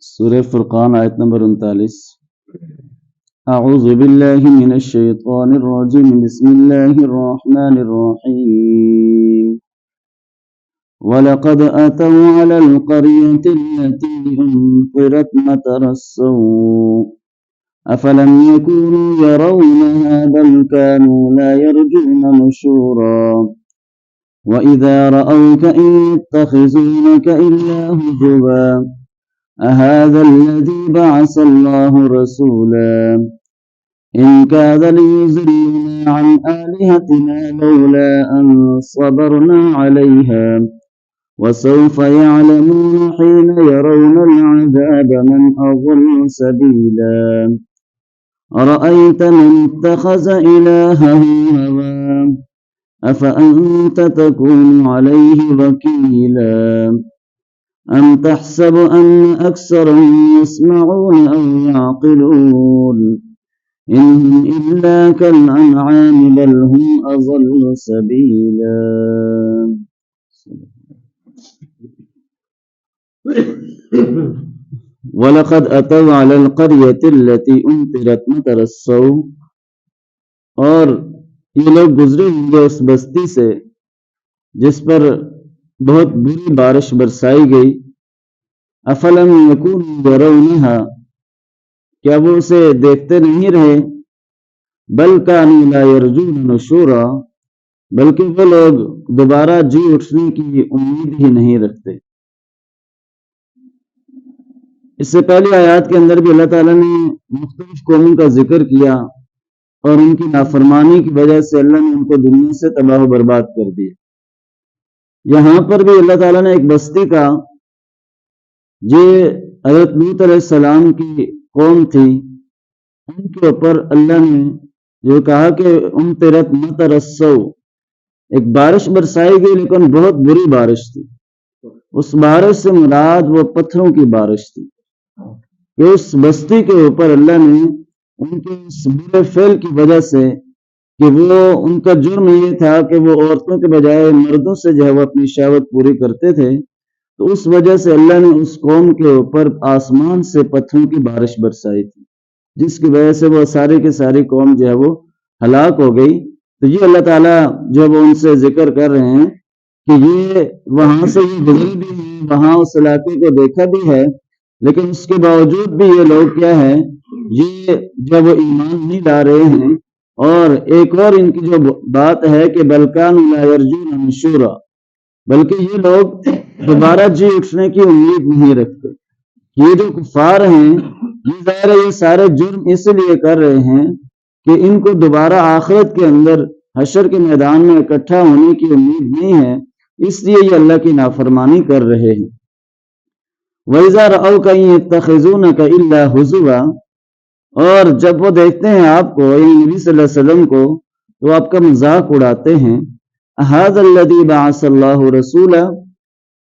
سورہ فرقان آیت نمبر 39۔ اعوذ باللہ من الشیطان الرجیم، بسم اللہ الرحمن الرحیم۔ وَلَقَدْ أَتَوْا عَلَى الْقَرْيَةِ الَّتِي أُمْطِرَتْ مَطَرَ السَّوْءِ أَفَلَمْ يَكُونُوا يَرَوْنَهَا بَلْ كَانُوا لَا يَرْجُونَ نُشُورًا وَإِذَا رَأَوْكَ إِن يَتَّخِذُونَكَ إِلَّا هُزُوًا أَهَذَا الَّذِي بَعَثَ اللَّهُ رَسُولًا إِن كَادَ لِيُضِلُّنَا عَنْ آلِهَتِنَا لَوْلَا أَن صَبَرْنَا عَلَيْهَا وَسَوْفَ يَعْلَمُونَ حِينَ يَرَوْنَ الْعَذَابَ مَنْ أَضَلُّ سَبِيلًا أَرَأَيْتَ مَنِ اتَّخَذَ إِلَٰهَهُ هَوَاهُ أَفَأَنْتَ تَكُونُ عَلَيْهِ وَكِيلًا أَمْ تَحْسَبُ أَنَّ أَكْثَرَهُمْ يَسْمَعُونَ أَوْ يَعْقِلُونَ إِنْ هُمْ إِلَّا كَالْأَنْعَامِ بَلْ هُمْ أَضَلُّ سَبِيلًا۔ وَلَقَدْ أَتَوْا عَلَى الْقَرْيَةِ الَّتِي أُمْطِرَتْ مَطَرَ السَّوْءِ، اور یہ لوگ گزرے ہوں گے اس بستی سے جس پر بہت بری بارش برسائی گئی۔ افلم یکونوا یرونہا، کیا وہ اسے دیکھتے نہیں رہے؟ بل کانوا لا یرجون نشورا، بلکہ وہ لوگ دوبارہ جی اٹھنے کی امید ہی نہیں رکھتے۔ اس سے پہلی آیات کے اندر بھی اللہ تعالیٰ نے مختلف قوموں کا ذکر کیا اور ان کی نافرمانی کی وجہ سے اللہ نے ان کو دنیا سے تباہ و برباد کر دیا۔ یہاں پر بھی اللہ تعالیٰ نے ایک بستی کا، یہ حضرت لوط علیہ السلام کی قوم تھی، ان کے اوپر اللہ نے جو کہا کہ امطرت مطر السوء، ایک بارش برسائی گئی لیکن بہت بری بارش تھی۔ اس بارش سے مراد وہ پتھروں کی بارش تھی کہ اس بستی کے اوپر اللہ نے ان کے اس برے فعل کی وجہ سے، کہ وہ ان کا جرم یہ تھا کہ وہ عورتوں کے بجائے مردوں سے جو ہے وہ اپنی شہوت پوری کرتے تھے، تو اس وجہ سے اللہ نے اس قوم کے اوپر آسمان سے پتھروں کی بارش برسائی تھی، جس کی وجہ سے وہ ساری کی ساری قوم جو ہے وہ ہلاک ہو گئی۔ تو یہ اللہ تعالیٰ جو وہ ان سے ذکر کر رہے ہیں کہ یہ وہاں سے یہ گزرے بھی ہیں، وہاں اس علاقے کو دیکھا بھی ہے، لیکن اس کے باوجود بھی یہ لوگ کیا ہے، یہ جب وہ ایمان نہیں لا رہے ہیں۔ اور ایک اور ان کی جو بات ہے کہ بلکان لا یرجون نشورا، بلکہ یہ لوگ دوبارہ جی اٹھنے کی امید نہیں رکھتے۔ یہ جو کفار ہیں، یہ ظاہر ہے یہ سارے جرم اس لیے کر رہے ہیں کہ ان کو دوبارہ آخرت کے اندر حشر کے میدان میں اکٹھا ہونے کی امید نہیں ہے، اس لیے یہ اللہ کی نافرمانی کر رہے ہیں۔ وَإِذَا رَأَوْكَ إِن يَتَّخِذُونَكَ إِلَّا هُزُوًا، اور جب وہ دیکھتے ہیں آپ کو، یعنی نبی صلی اللہ علیہ وسلم کو، تو آپ کا مذاق اڑاتے ہیں۔ أَهَذَا الَّذِي بَعَثَ اللَّهُ رَسُولًا،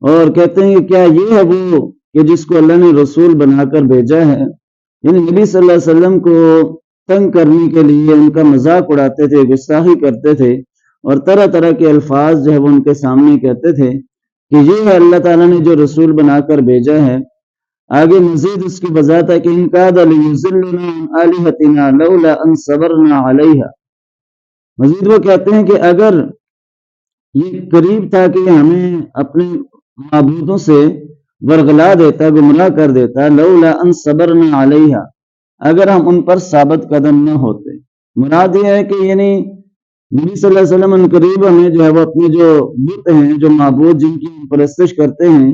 اور کہتے ہیں کہ کیا یہ ہے وہ کہ جس کو اللہ نے رسول بنا کر بھیجا ہے، یعنی نبی صلی اللہ علیہ وسلم کو تنگ کرنے کے لیے ان کا مذاق اڑاتے تھے، گستاخی کرتے تھے، اور طرح طرح کے الفاظ جو ہے وہ ان کے سامنے کہتے تھے کہ یہ ہے اللہ تعالیٰ نے جو رسول بنا کر بھیجا ہے۔ آگے مزید اس کی وضاحت ہے کہ ان کاد لیضلنا عن آلہتنا لولا ان صبرنا علیہا، مزید وہ کہتے ہیں کہ اگر یہ قریب تھا کہ ہمیں اپنے معبودوں سے ورغلا دیتا، گمراہ کر دیتا، لولا ان صبرنا علیہا، اگر ہم ان پر ثابت قدم نہ ہوتے۔ مراد یہ ہے کہ یعنی نبی صلی اللہ علیہ وسلم ان قریب ہمیں جو ہے وہ اپنے جو بت ہیں، جو معبود جن کی ہم پرستش کرتے ہیں،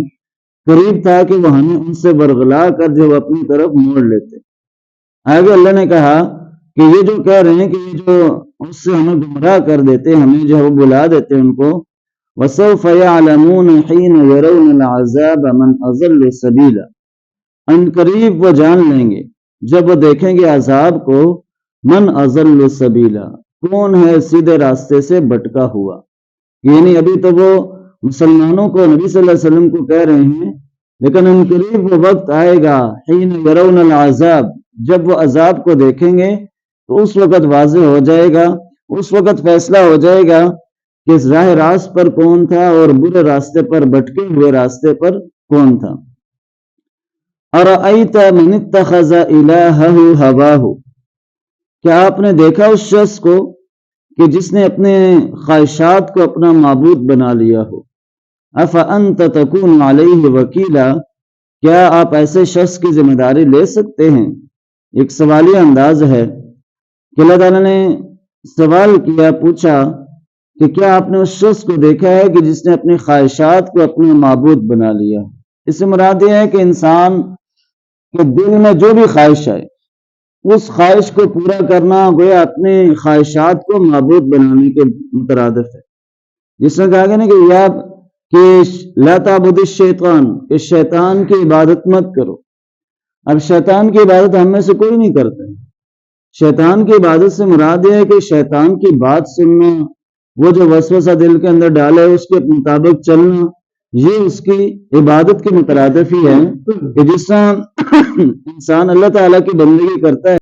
قریب تھا کہ وہ ہمیں ان سے ورغلا کر جو اپنی طرف موڑ لیتے۔ آگے اللہ نے کہا کہ یہ جو کہہ رہے ہیں کہ یہ جو اس سے ہمیں گمراہ کر دیتے، ہمیں جو ہے وہ بلا دیتے ان کو، وَسَوْفَ يَعْلَمُونَ حِينَ يَرَوْنَ الْعَذَابَ مَنْ أَضَلُّ سَبِيلًا، ان قریب وہ جان لیں گے جب وہ دیکھیں گے عذاب کو، من اضل سبیلا، کون ہے سیدھے راستے سے بھٹکا ہوا۔ یعنی ابھی تو وہ مسلمانوں کو، نبی صلی اللہ علیہ وسلم کو کہہ رہے ہیں، لیکن ان قریب وہ وقت آئے گا، حین یرون العذاب، جب وہ عذاب کو دیکھیں گے تو اس وقت واضح ہو جائے گا، اس وقت فیصلہ ہو جائے گا کہ راہ راست پر کون تھا اور برے راستے پر، بھٹکے ہوئے راستے پر کون تھا۔ ارأیت من اتخذ الہہ ہواہ، کیا آپ نے دیکھا اس شخص کو کہ جس نے اپنے خواہشات کو اپنا معبود بنا لیا ہو؟ افانت تکون علیہ وکیلا، کیا آپ ایسے شخص کی ذمہ داری لے سکتے ہیں؟ ایک سوالیہ انداز ہے کہ اللہ تعالیٰ نے سوال کیا، پوچھا کہ کیا آپ نے اس شخص کو دیکھا ہے کہ جس نے اپنی خواہشات کو اپنا معبود بنا لیا؟ اس سے مراد یہ ہے کہ انسان کے دل میں جو بھی خواہش ہے اس خواہش کو پورا کرنا گویا اپنے خواہشات کو معبود بنانے کے مترادف ہے. جس نے کہا گیا نا کہ لا تعبد الشیطان، کہ شیطان کی عبادت مت کرو. اب شیطان کی عبادت ہم میں سے کوئی نہیں کرتا. شیطان کی عبادت سے مراد یہ ہے کہ شیطان کی بات سننا، وہ جو وسوسہ دل کے اندر ڈالے اس کے مطابق چلنا، یہ اس کی عبادت کے مترادف ہی ہے کہ جس طرح انسان اللہ تعالیٰ کی بندگی کرتا ہے